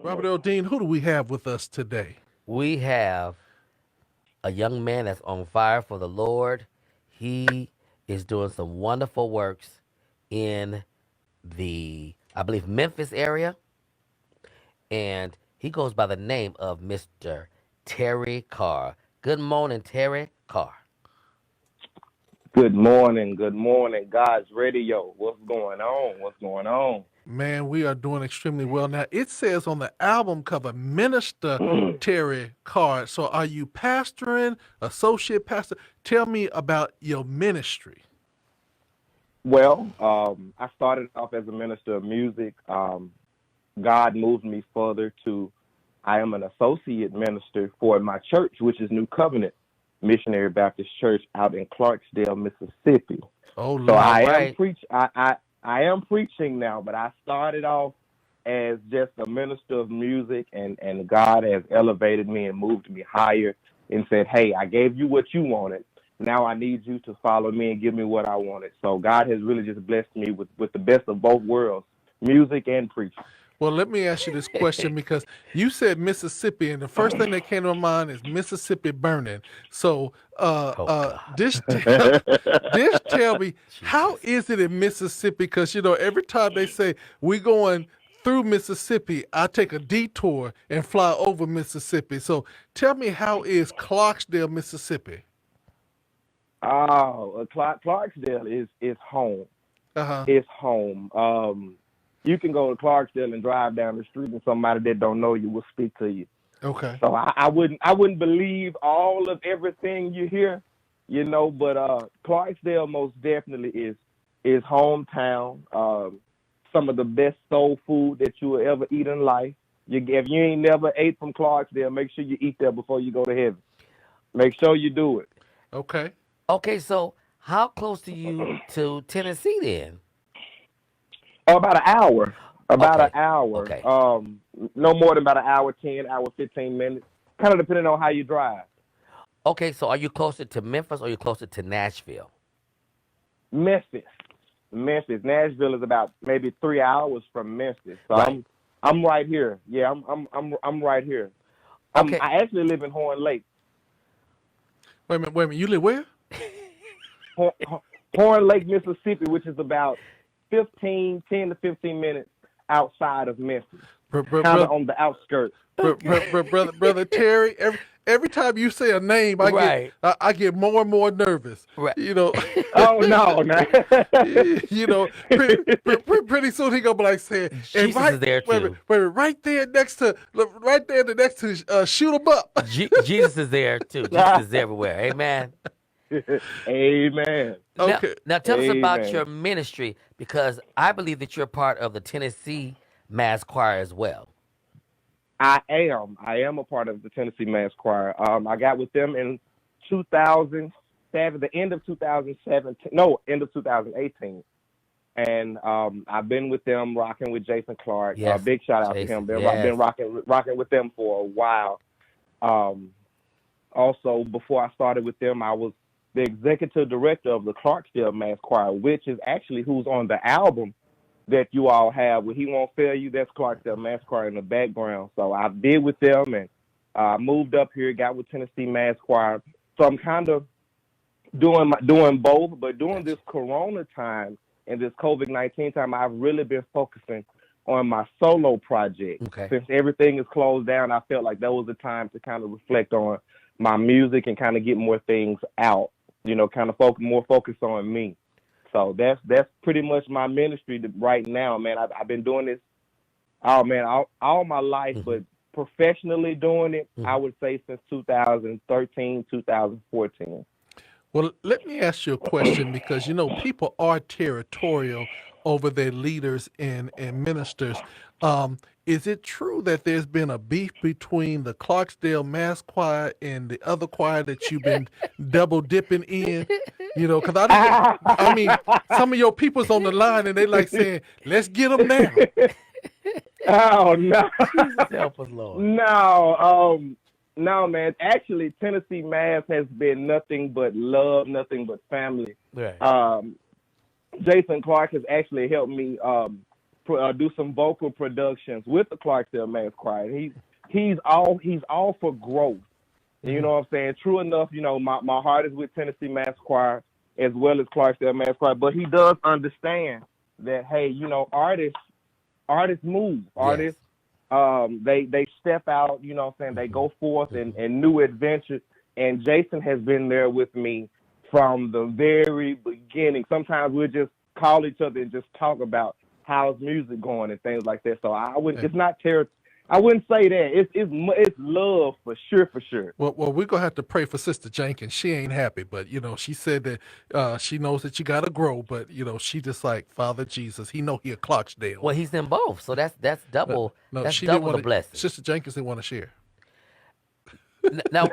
Robert Earl Dean, who do we have with us today? We have a young man that's on fire for the Lord. He is doing some wonderful works in the, I believe, Memphis area. And he goes by the name of Mr. Terry Carr. Good morning, Terry Carr. Good morning, God's radio. What's going on? What's going on? Man, we are doing extremely well. Now, it says on the album cover, Minister Terry Card. So, are you pastoring, associate pastor? Tell me about your ministry. I started off as a minister of music. God moved me further to I am an associate minister for my church, which is New Covenant Missionary Baptist Church out in Clarksdale, Mississippi. Oh, So Lord. I All am right. I am preaching now, but I started off as just a minister of music, and God has elevated me and moved me higher and said, "Hey, I gave you what you wanted. Now I need you to follow me and give me what I wanted." So God has really just blessed me with the best of both worlds, music and preaching. Well, let me ask you this question because you said Mississippi, and the first thing that came to mind is Mississippi burning. So, Oh, God. this tell me, how Jesus. is it in Mississippi? Because every time they say we going through Mississippi, I take a detour and fly over Mississippi. So, tell me, how is Clarksdale, Mississippi? Clarksdale is home. Uh huh. It's home. You can go to Clarksdale and drive down the street, and somebody that don't know you will speak to you. Okay. So I wouldn't believe all of everything you hear, but Clarksdale most definitely is hometown. Some of the best soul food that you will ever eat in life. If you ain't never ate from Clarksdale, make sure you eat there before you go to heaven. Make sure you do it. Okay. Okay, so how close are you to Tennessee then? About an hour. About an Okay. hour. Okay. No more than about an hour, 10, hour, 15 minutes. Kind of depending on how you drive. Okay, so are you closer to Memphis or are you closer to Nashville? Memphis. Memphis. Nashville is about maybe 3 hours from Memphis. So Right. I'm right here. Yeah, I'm right here. Okay. I actually live in Horn Lake. Wait a minute. Wait a minute. You live where? Horn, Horn Lake, Mississippi, which is about 10 to 15 minutes outside of Memphis. Kind of Brother, on the outskirts. Okay. brother Terry. Every time you say a name, I get Right. I get more and more nervous. Right. You know, Oh no, no. pretty soon he gonna be like saying, and Jesus is there wait, a minute, too. wait, a minute, right there next to shoot 'em up. Jesus is there too. Jesus is everywhere. Amen. Amen. Now, Okay. now tell us about Amen. your ministry because I believe that you're part of the Tennessee Mass Choir as well. I am. I am a part of the Tennessee Mass Choir. I got with them in 2007, the end of 2017. No, end of 2018. And I've been with them, rocking with Jason Clark. Yes, Big shout out to Jason. him. Been Yes. rocking with them for a while. Um, Also, before I started with them, I was the executive director of the Clarksdale Mass Choir, which is actually who's on the album that you all have. He Won't Fail You. That's Clarksdale Mass Choir in the background. So I did with them, and moved up here, got with Tennessee Mass Choir. So I'm kind of doing both, but during Gotcha. this Corona time and this COVID-19 time, I've really been focusing on my solo project. Okay. Since everything is closed down, I felt like that was the time to kind of reflect on my music and kind of get more things out. Kind of more focus on me. So that's pretty much my ministry right now, man. I've been doing this, oh man, all my life, Hmm. but professionally doing it, I Hmm. would say since 2013, 2014. Well, let me ask you a question because people are territorial over their leaders and ministers. Is it true that there's been a beef between the Clarksdale Mass Choir and the other choir that you've been double dipping in? Because I mean, some of your people's on the line and they like saying, "Let's get them now." Oh no. Jesus help us, Lord. No, no, man. Actually, Tennessee Mass has been nothing but love, nothing but family. Right. Um, Jason Clark has actually helped me do some vocal productions with the Clarksdale Mass Choir. He's all for growth. And you know what I'm saying? True enough, my heart is with Tennessee Mass Choir as well as Clarksdale Mass Choir, but he does understand that, hey, artists move. Yes. Artists, they step out, you know what I'm saying? They go forth in new adventures. And Jason has been there with me from the very beginning. Sometimes we'll just call each other and just talk about how's music going and things like that. So it's not I wouldn't say that. It's love for sure. Well, we're gonna have to pray for Sister Jenkins. She ain't happy, but she said that she knows that you gotta grow, but she just like Father Jesus. He know he a Clarksdale. Well, he's in both, so that's double. No, that's she double didn't the want blessing. Sister Jenkins didn't want to share. Now,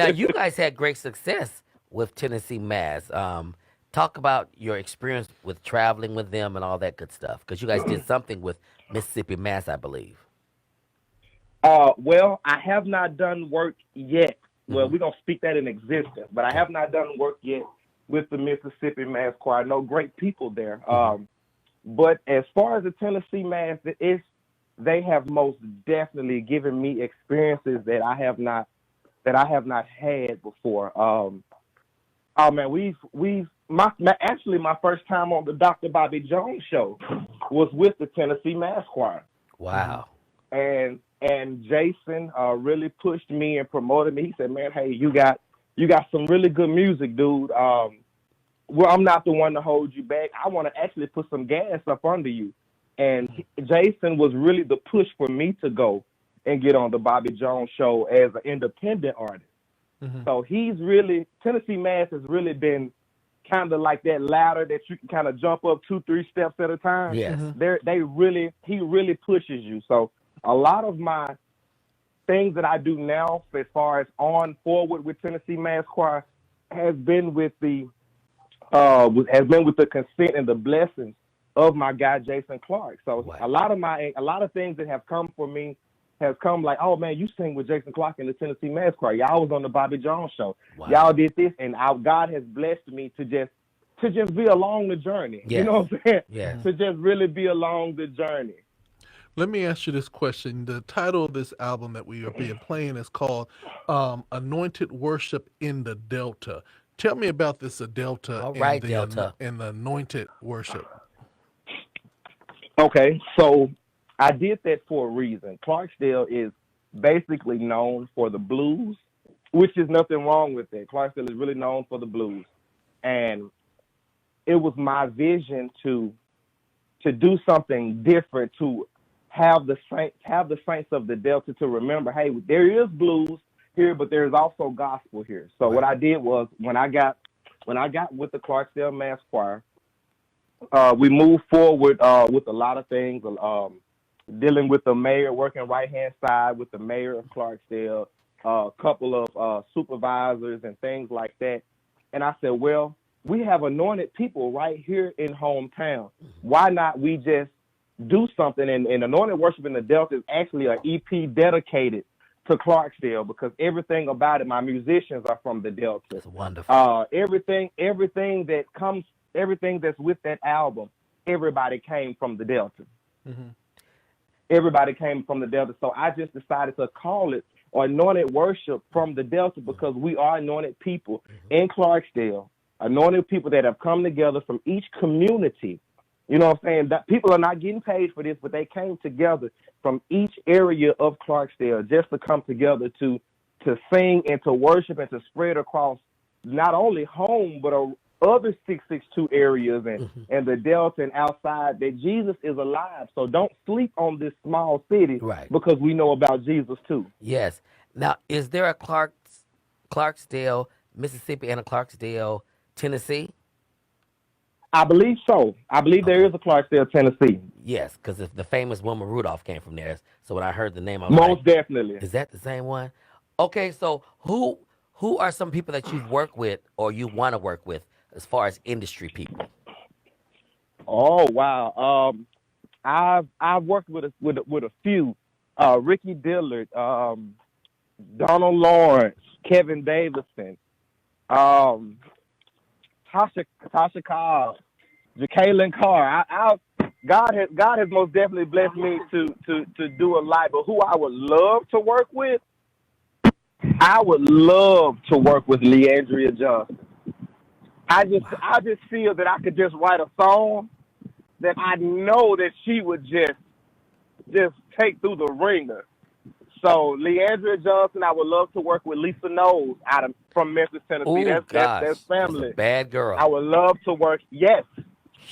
you guys had great success with Tennessee Mass. Talk about your experience with traveling with them and all that good stuff, because you guys did something with Mississippi Mass, I believe. Well, I have not done work yet. Well, we're going to speak that in existence, but I have not done work yet with the Mississippi Mass Choir. I know great people there. But as far as the Tennessee Mass, they have most definitely given me experiences that I have not had before. Oh man, actually my first time on the Dr. Bobby Jones show was with the Tennessee Mass Choir. Wow. And Jason really pushed me and promoted me. He said, "Man, hey, you got some really good music, dude. Well, I'm not the one to hold you back. I want to actually put some gas up under you." And Jason was really the push for me to go and get on the Bobby Jones show as an independent artist. So Tennessee Mass has really been kind of like that ladder that you can kind of jump up 2-3 steps at a time. Yes. He really pushes you. So a lot of my things that I do now, as far as on forward with Tennessee Mass Choir, has been with the consent and the blessings of my guy Jason Clark. So wow. a lot of things that have come for me has come like, oh man, you sing with Jason Clark in the Tennessee Mass Choir. Y'all was on the Bobby Jones show. Wow. Y'all did this, and God has blessed me to just be along the journey. Yes. You know what I'm saying? Yes. To just really be along the journey. Let me ask you this question. The title of this album that we are being playing is called Anointed Worship in the Delta. Tell me about this Delta, All right, and Delta. And the anointed worship. Okay, so I did that for a reason. Clarksdale is basically known for the blues, which is nothing wrong with that. Clarksdale is really known for the blues. And it was my vision to do something different, to have the saints of the Delta to remember, hey, there is blues here, but there's also gospel here. So what I did was when I got with the Clarksdale Mass Choir, we moved forward with a lot of things, dealing with the mayor, working right-hand side with the mayor of Clarksdale, a couple of supervisors and things like that. And I said, well, we have anointed people right here in hometown. Why not we just do something? And Anointed Worship in the Delta is actually an EP dedicated to Clarksdale, because everything about it, my musicians are from the Delta. That's wonderful. Everything that's with that album, everybody came from the Delta. Everybody came from the Delta. So I just decided to call it Anointed Worship from the Delta, because we are anointed people in Clarksdale, anointed people that have come together from each community. You know what I'm saying? That people are not getting paid for this, but they came together from each area of Clarksdale just to come together to sing and to worship and to spread across not only home, but other 662 areas and the Delta and outside, that Jesus is alive. So don't sleep on this small city, because we know about Jesus too. Yes. Now, is there a Clarksdale, Mississippi, and a Clarksdale, Tennessee? I believe so. I believe there is a Clarksdale, Tennessee. Yes, because the famous Wilma Rudolph came from there. So when I heard the name, I was most definitely. Is that the same one? Okay, so who are some people that you've worked with or you want to work with as far as industry people? Oh wow. I've worked with a few. Ricky Dillard, Donald Lawrence, Kevin Davison, Tasha Cobb, Jacqueline Carr. God has most definitely blessed me to do a lot. But who I would love to work with, I would love to work with Leandria Johnson. I just feel that I could just write a song that I know that she would just take through the ringer. So Leandria Johnson, I would love to work with Lisa Knowles from Memphis, Tennessee. Oh gosh, That's that's a family. bad girl. I would love to work. Yes,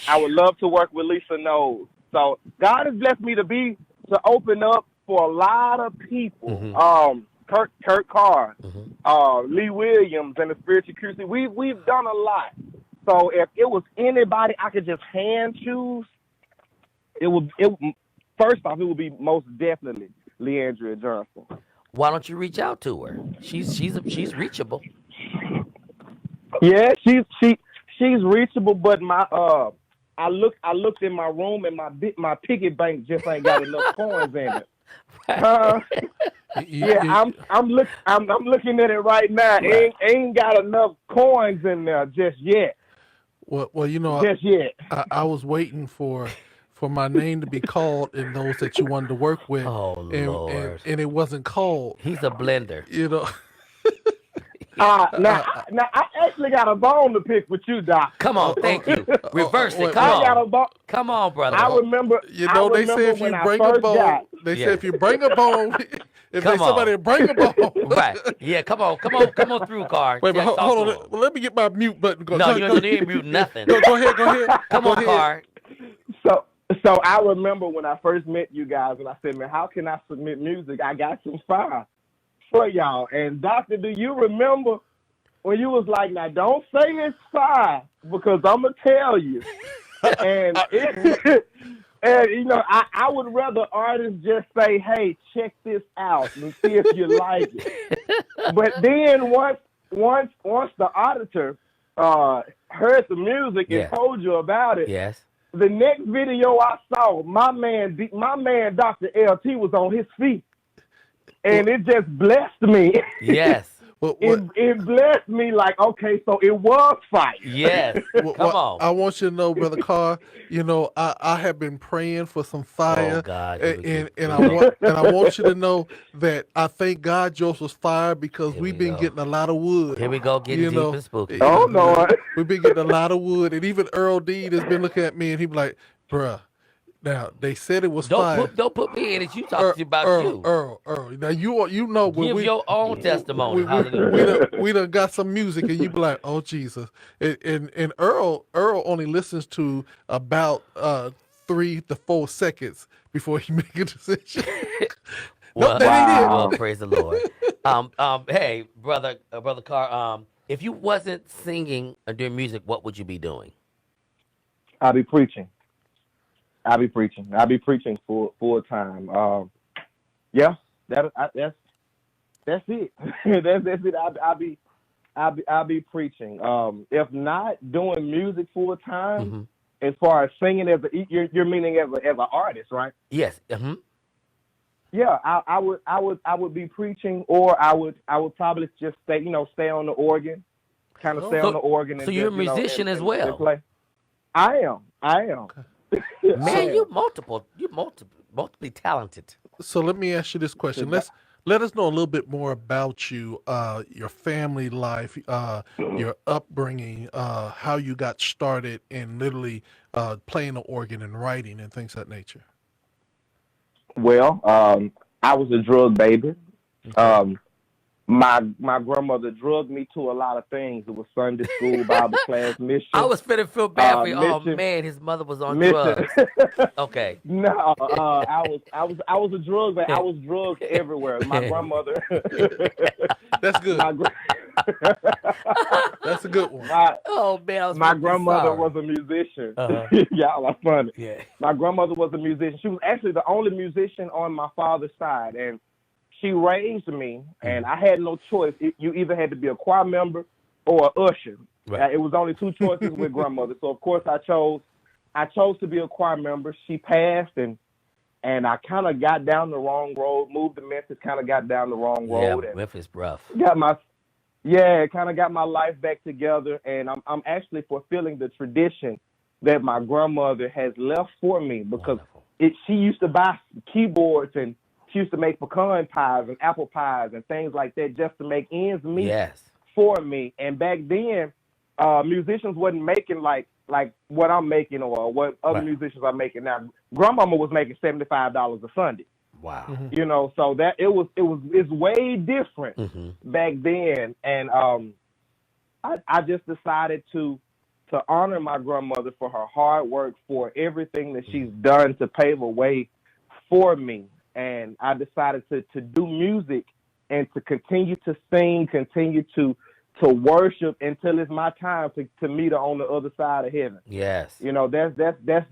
I would love to work with Lisa Knowles. So God has blessed me to open up for a lot of people. Kurt Carr, Lee Williams, and the Spiritual Crucial. We've done a lot. So if it was anybody I could just hand choose, first off, it would be most definitely Leandria Johnson. Why don't you reach out to her? She's reachable. Yeah, she's reachable, but I looked in my room and my piggy bank just ain't got enough coins in it. I'm looking at it right now. Right. Ain't got enough coins in there just yet. Well, you know, Just yet. I was waiting for my name to be called and those that you wanted to work with, Oh Lord, and it wasn't called. he's a blender. You know. Now I actually got a bone to pick with you, Doc. Come on, thank you. Reverse it. I got a Come bone. on, come on, brother. I remember. You know, they say if you bring a bone, they say if you bring a bone, if Come they somebody on. bring a bone. Right? Yeah, come on through, Carr. Wait, but Just talk hold to on. him. Well, let me get my mute button. No, you ain't mute nothing. Go ahead. Come on, Carr. So I remember when I first met you guys, and I said, man, how can I submit music? I got some fire for y'all. And Doctor, do you remember when you was like, now don't say it's fire because I'm gonna tell you. And and you know, I would rather artists just say, hey, check this out and see if you like it. But then once the auditor heard the music and told you about it, Yes. the next video I saw, my man Dr. LT was on his feet, and it just blessed me. Yes. It blessed me like, okay, so it was fire. Yes. Come on. I want you to know, Brother Carr, you know, I have been praying for some fire. Oh God. And I want you to know that I thank God Joseph's fire because we've been getting a lot of wood. Here we go, getting deep and spooky. Oh no. We've been getting a lot of wood, and even Earl Dean has been looking at me and he be like, bruh. Now they said it was fire. Don't put me in it. You talking about you. Earl. Now you know when Give your own testimony. We done got some music and you be like, oh Jesus. And Earl only listens to about 3 to 4 seconds before he make a decision. Well, praise the Lord. Hey, brother Carr. If you wasn't singing or doing music, what would you be doing? I'll be preaching. I'll be preaching full time. Yeah, that's it. that's it. I'll be preaching. If not doing music full time, as far as singing you're meaning as an artist, right? Yes. Yeah, I would be preaching, or I would probably just stay on the organ, kind of stay on the organ. So you're a musician as well. And play. I am. Okay. Man, you're multiply talented. So let me ask you this question. Let us know a little bit more about you, your family life, your upbringing, how you got started in literally playing the organ and writing and things of that nature. Well, I was a drug baby. Okay. My grandmother drugged me to a lot of things. It was Sunday school, Bible class, mission. I was finna feel bad for you. Oh man, his mother was on drugs. Okay. No, I was a drug baby. I was drugged everywhere. My grandmother. That's good. That's a good one. My grandmother was a musician. Y'all are funny. Yeah. My grandmother was a musician. She was actually the only musician on my father's side, and she raised me, and I had no choice. You either had to be a choir member or an usher. Right. It was only 2 choices with grandmother. So of course I chose to be a choir member. She passed, and I kind of got down the wrong road. Moved to Memphis, kind of got down the wrong road. Yeah, Memphis rough. Kind of got my life back together, and I'm actually fulfilling the tradition that my grandmother has left for me, because Wonderful. she used to buy keyboards, and she used to make pecan pies and apple pies and things like that just to make ends meet Yes. for me. And back then, musicians wasn't making like what I'm making or what other Right. musicians are making now. Grandmama was making $75 a Sunday. Wow. You know, so that it's way different Mm-hmm. back then. And I just decided to honor my grandmother for her hard work, for everything that she's done to pave a way for me. And I decided to do music and to continue to sing, continue to worship until it's my time to meet her on the other side of heaven. Yes. You know, that's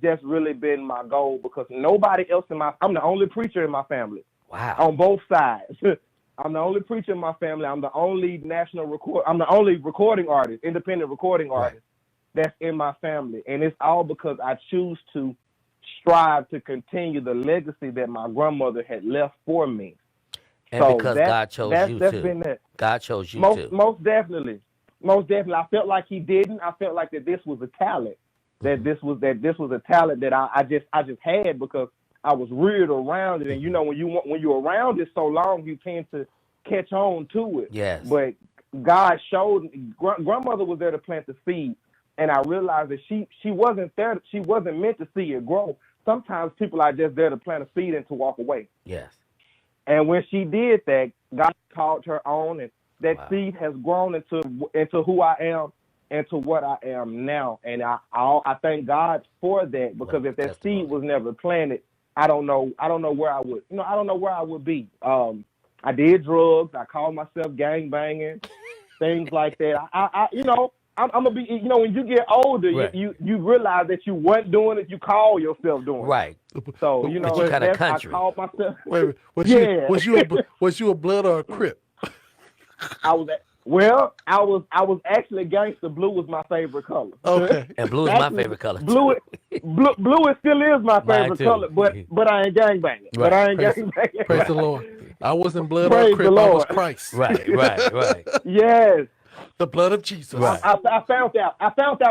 just really been my goal, because nobody else I'm the only preacher in my family. Wow. On both sides. I'm the only preacher in my family. I'm the only I'm the only recording artist, independent recording artist that's in my family. And it's all because I choose to strive to continue the legacy that my grandmother had left for me. And So because God chose you that's too. been it. God chose you too. Most definitely. Most definitely. I felt like he didn't. I felt like that this was a talent. That this was a talent that I just had, because I was reared around it. And you know, when you're around it so long, you tend to catch on to it. Yes. But God showed grandmother was there to plant the seed, and I realized that she wasn't there. She wasn't meant to see it grow. Sometimes people are just there to plant a seed and to walk away. Yes. And when she did that, God called her on, and that seed has grown into who I am and to what I am now. And I thank God for that, because if that seed was never planted, I don't know where I would. I don't know where I would be. I did drugs. I called myself gang banging, things like that. I'm gonna be. When you get older, you realize that you weren't doing it. You call yourself doing it. Right. So But you kind of country. I called myself. Wait, was you a blood or a crip? I was actually gangster. Blue was my favorite color. Okay. And blue is my favorite color. Blue it still is my favorite color, but I ain't gang banging. Right. But I ain't gang banging. Praise the Lord. I wasn't blood Praise or crip. the I was Lord. Christ. Right. Yes. The blood of Jesus. Right. I found out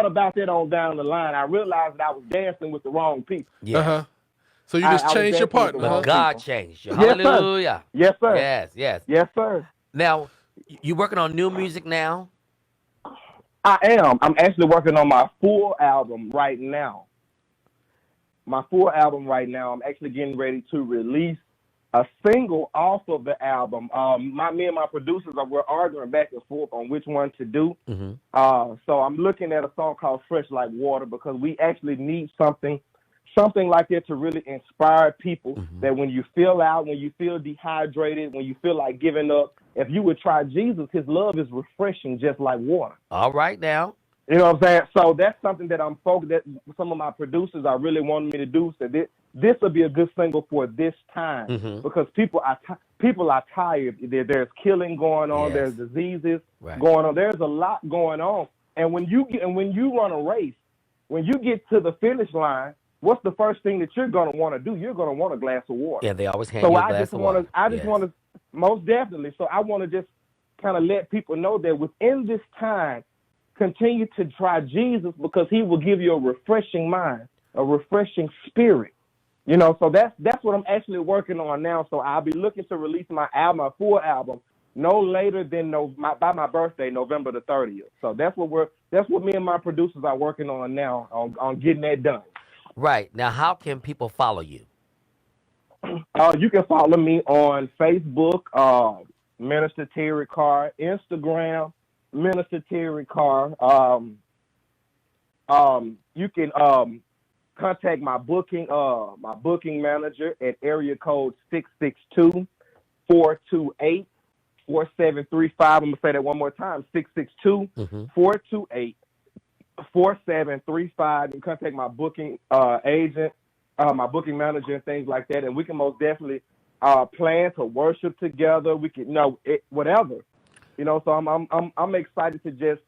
about that on down the line. I realized that I was dancing with the wrong people. Yeah. Uh-huh. So you just changed your partner, But huh? God changed you. Yes, sir. Hallelujah. Yes, sir. Yes. Yes, sir. Now, you working on new music now? I am. I'm actually working on my full album right now. I'm actually getting ready to release a single off of the album. Me and my producers we're arguing back and forth on which one to do. Mm-hmm. So I'm looking at a song called "Fresh Like Water" because we actually need something like that to really inspire people. Mm-hmm. That when you feel out, when you feel dehydrated, when you feel like giving up, if you would try Jesus, His love is refreshing, just like water. All right now. You know what I'm saying? So that's something that I'm focused. That some of my producers are really wanting me to do. So this will be a good single for this time, Mm-hmm. because people are tired. There's killing going on. Yes. There's diseases Right. going on. There's a lot going on. And when you run a race, when you get to the finish line, what's the first thing that you're going to want to do? You're going to want a glass of water. Yeah, they always hand you a glass of water. I just want to, most definitely. So I want to just kind of let people know that within this time, continue to try Jesus, because He will give you a refreshing mind, a refreshing spirit. So that's what I'm actually working on now. So I'll be looking to release my full album, no later than by my birthday, November the 30th. So that's what me and my producers are working on now, on getting that done. Right. Now, how can people follow you? You can follow me on Facebook, Minister Terry Carr, Instagram, Minister Terry Carr. You can contact my booking manager at area code 662-428-4735. I'm gonna say that one more time: 662-428-4735. You can contact my booking agent, my booking manager, and things like that, and we can most definitely plan to worship together. We can whatever. So I'm excited to just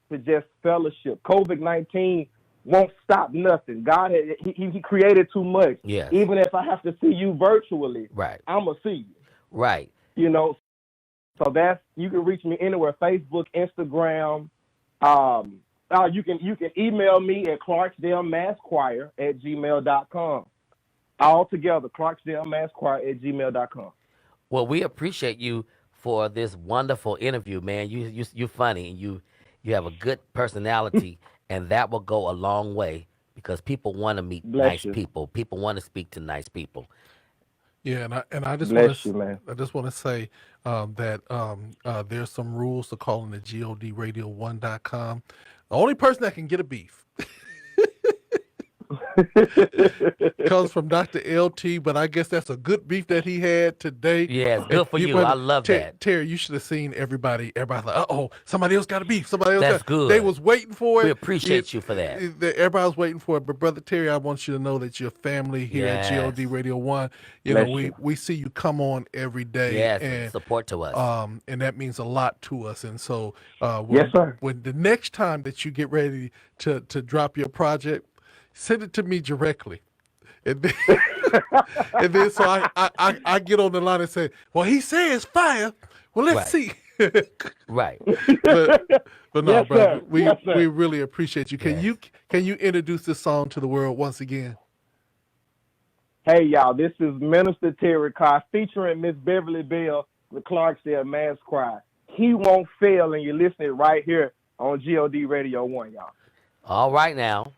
fellowship. COVID-19 won't stop nothing. God, he created too much. Yes. Even if I have to see you virtually, Right. I'm gonna see you. Right. So you can reach me anywhere: Facebook, Instagram, You can email me at clarksdalemasschoir@gmail.com. All together, clarksdalemasschoir@gmail.com. Well, we appreciate you for this wonderful interview, man. You're funny and you have a good personality, and that will go a long way because people want to meet Bless nice you. people. People want to speak to nice people. Yeah, and I just want Bless you, to man. say that there's some rules to calling the GODRadio1.com. The only person that can get a beef comes from Dr. LT, but I guess that's a good beef that he had today. Yes, And good for you. I love that. Terry, you should have seen everybody. Everybody's like, oh, somebody else got a beef. Somebody else That's got. They good. was waiting for We it. appreciate you for that. Everybody was waiting for it. But brother Terry, I want you to know that your family here at Yes. GOD Radio One, Bless you. we see you come on every day, Yes, and support to us. and that means a lot to us. And so, Yes, sir. when the next time that you get ready to drop your project, send it to me directly. And then, and then so I get on the line and say, well, he says fire. Well, let's Right. see. Right. but no, Yes, brother, sir. we Yes, sir. we really appreciate you. Can Yes. you introduce this song to the world once again? Hey, y'all, this is Minister Terry Carr featuring Miss Beverly Bell, the Clarksdale Mass Choir. He won't fail, and you're listening right here on GOD Radio 1, y'all. All right now.